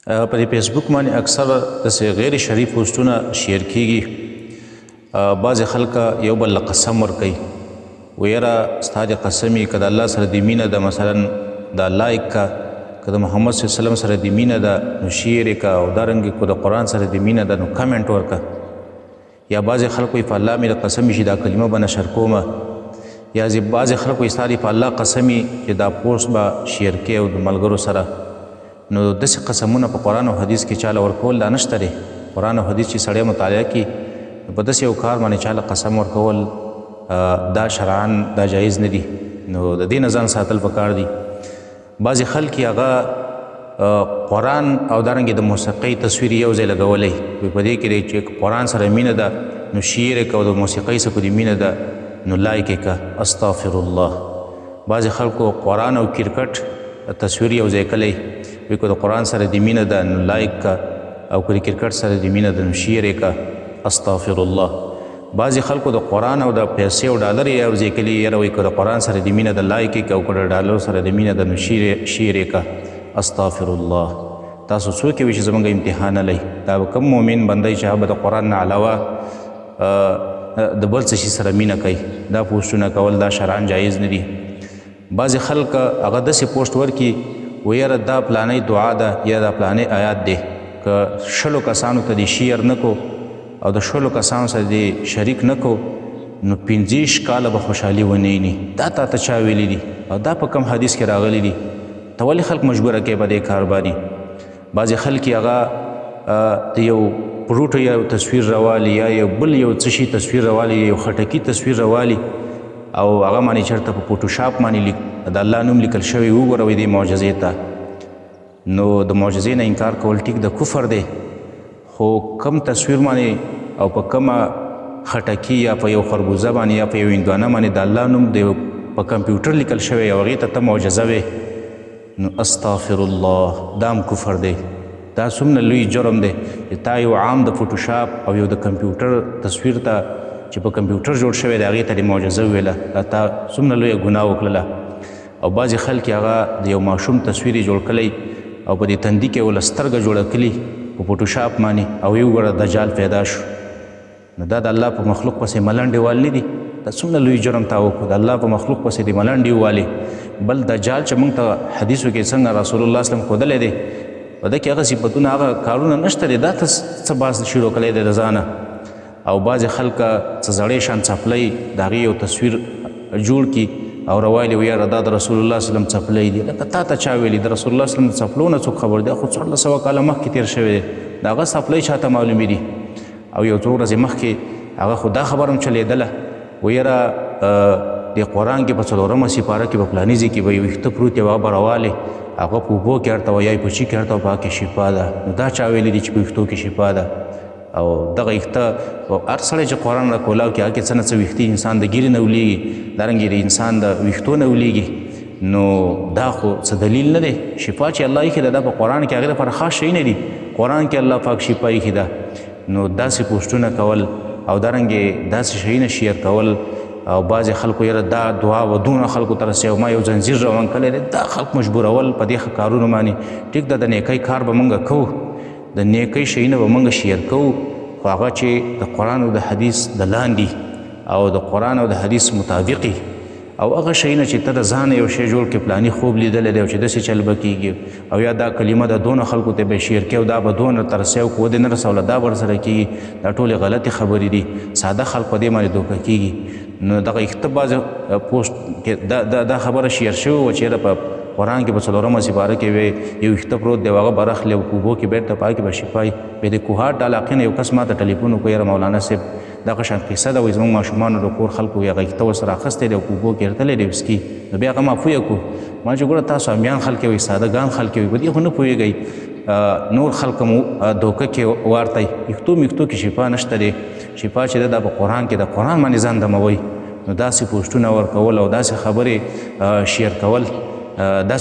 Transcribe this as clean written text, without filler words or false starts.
په فیسبوک باندې اکثر داسې غیر شرعي پوسټونه شیر کیږي. بعضې خلک یو بل له قسم ورکوي، ویره ستا د قسم یې که د الله سره د مینه ده، مثلا د الله یې که د محمد صلی الله علیه وسلم سره د مینه ده نو شیر یې که، او دارنګې که د قرآن سره د مینه ده نو کمنټ ورکه. یا بعضې خلک وایي په الله مې د قسم چې دا کلمه به نشر کومه، یا بعضې خلک وایي ستا په الله قسم چې دا پوسټ به شیر کړې او د ملګرو سره. نو داسې قسمونه په قرآن او حدیث کې چاله ورکول دا نشته دی. قرآن او حدیث چې سړی مطالعه کړي په داسې یو کار باندې چاله قسم ورکول دا شرعاً دا جایز نه دي. نو د دې نه ځان ساتل پکار دي. بعضې خلک هغه قرآن او دارنګې د موسیقۍ تصویر یو ځای لګولی، په دې کې دی چې قرآن سره مینه ده نو شعر یې که، او د موسیقۍ سره د مینه ده نو لایک یې که. استغفر الله. بعضې خلکو قرآن او کرکټ تصویر یو ځای کلی، وایي که د قرآن سره د مینه ده نو لایک که، او که د کرکټ سره د مینه ده نو شعر یې که. استغفر الله. بعضې خلکو د قرآن او د پیسې او ډالر یو ځای کلي، یاره وایي که د قرآن سره د مینه ده لایک یې که، او که د ډالر سره د مینه ده نو شعر یې که. استغفر الله. تاسو څوک یې چې زموږ امتحان نه لئ؟ دا به کوم مؤمن بندی چې هغه به د قرآن نه علاوه د بل څه شي سره مینه کوي؟ دا پوسټونه کول دا شرعاً جایز نه دي. بعضې خلک هغه داسې پوسټ ورکړي و یاره دا پلانۍ دعا ده یا دا پلانۍ آیات دی، که 100 کسانو ته دې شیر نه کو او د 100 کسانو سره دې شریک نه کو نو 50 کاله به خوشحالي ونه ویني. دا تا ته چا ویلي دي؟ او دا په کوم حدیث کې راغلی دي؟ ته ولې خلک مجبوره کوې په دې کار باندې؟ بعضې خلک هغه د یو پروټو یا تصویر راوالي، یا یو بل یو څه شي تصویر راوالي، یو خټکي تصویر راوالي، او هغه باندې چېرته په فوټوشاپ باندې د الله نوم لیکل شوی وګوروئ دې معجزې ته. نو د معجزې نه انکار کول ټیک د کفر دی، خو کم تصویر باندې او په کومه خټکي یا په یو خربوزه باندې یا په یو هندوانه باندې د الله نوم د په کمپیوټر لیکل شوی او هغې ته معجزه وې نو استغفر الله. دا هم کفر دی. دا څومره لوی جرم دی چې تا یو عام د فوټوشاپ او یو د کمپیوټر تصویر ته چې په کمپیوټر جوړ شوی دی هغې ته دې معجزه وویله. دا تا څومره لویه ګناه وکړله. او بعضې خلک هغه د یو ماشوم تصویر یې جوړ کړی او په دې تندي کې ورله سترګه جوړه کړي په فوټوشاپ باندې، او یو ګوره دجال پیدا شو. نو دا د الله په مخلوق پسې ملنډې وال نه دي؟ دا څومره لوی جرم تا وکړو، د الله په مخلوق پسې دې ملنډې ووالې. بل دجال چې موږ ته حدیثو کې څنګه رسول الله صلی الله علیه وسلم ښودلی دی، په ده کې هغه صفتونه هغه کارونه نشته دی. دا ته څه باس شروع کړی دی د ځانه؟ او بعضې خلک څه زړې شان څپلۍ د هغې یو تصویر جوړ کړي او روایلې و یاره دا د رسول الله صلی الله علیه وسلم څپلۍ دي. لکه تا ته چا ویلي؟ د رسول الله صلی الله علیه وسلم د څپلو نه څوک خبر دی؟ خو 1400 کاله مخکې تېر شوی دی، د هغه څپلۍ چاته معلومې دي؟ او یو څو ورځې مخکې هغه خو دا خبره هم چلېدله و یاره د قرآن کې په 4مه سپاره کې په فلاني ځای کې به یو ویښته پروت یو هغه به راوالې، هغه په اوبو کې اړته وه یا یې په چي کې اړته وه، په هغه کې شفا ده. نو دا چا ویلي دي چې په ویښتو کې شفا ده؟ او دغه ویښته هر سړی چې قرآن راکولاو کړي هغه کې څه نه څه ویښتې انسان د ګیرې نه ولیږي، دارنګې د انسان د ویښتو نه ولیږي. نو دا خو څه دلیل نه دی. شفا چې الله ایښې ده دا په قرآن کې هغې لپاره خاص شی نه دي. قرآن کې الله پاک شفا ایښې ده. نو داسې پوسټونه کول او دارنګې داسې شیونه شیر کول، او بعضې خلکو یاره دا دعا و دونه خلکو ته رسوي او ما یو زنځیر روان کړی دی، دا خلک مجبورول په دې ښه کارونو باندې. ټیک ده، د نیکۍ کار به موږ کوو، د نیکۍ شیونه به موږ شیر کوو، خو هغه چې د قرآن او د حدیث د لاندې او د قرآن او د حدیث مطابقي، او هغه شیونه چې ته د ځانه یو شی جوړ کړې، پلاني خوب لیدلی دی او چې داسې چل به کېږي، او یا دا کلمه د دونه خلکو ته به شیر کړي او دا به دونه ته رسوي او که ودې نه رسوله دا به ورسره کېږي. دا ټولې غلطې خبرې دي. ساده خلک په دې باندې دوکه کېږي. نو دغه ویښته بعضې پوسټ کې دا خبره شیر شوې وه چې یاره په قرآن کې په 4مه سپاره کې یو ویښته پروت دی او هغه به راخلي او اوبو کې بیرته په هغه کې به شفایي. بیا د کوهاټ د علاقې نه یو کس ما ته ټلیفون وکړو، یاره مولانا صاحب دغه شان قصه ده، وایي زموږ ماشومانو د کور خلکو هغه ویښته ورسره اخیستی دی او په اوبو کې ارتلی دی وسکي. نو بیا هغه ما پویه کړو، ما چې ګوره تاسو امیان خلک وئ، سادهګان خلک وئ، په دې خو نه پوهېږئ. نور خلک مو دوکه کې وارتئ. ویښتو کې شفا نشته دی. شفا چې ده دا په قرآن کې د قرآن باندې ځان دموئ. نو داسې پوسټونه ورکول او داسې خبرې شیر کول دا